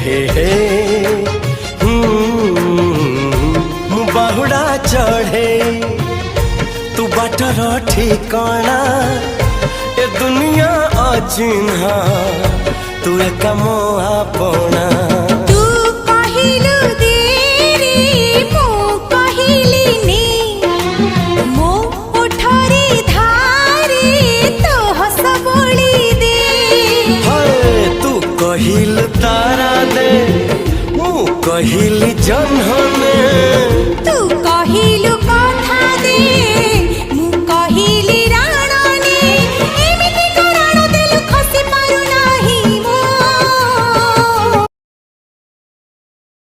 हे बाहुड़ा चढ़े तू बाटर ठिकाना ए दुनिया अचिन्हा तू एक मोआ पोना कहिल तारा दे मु कहिल जन्हने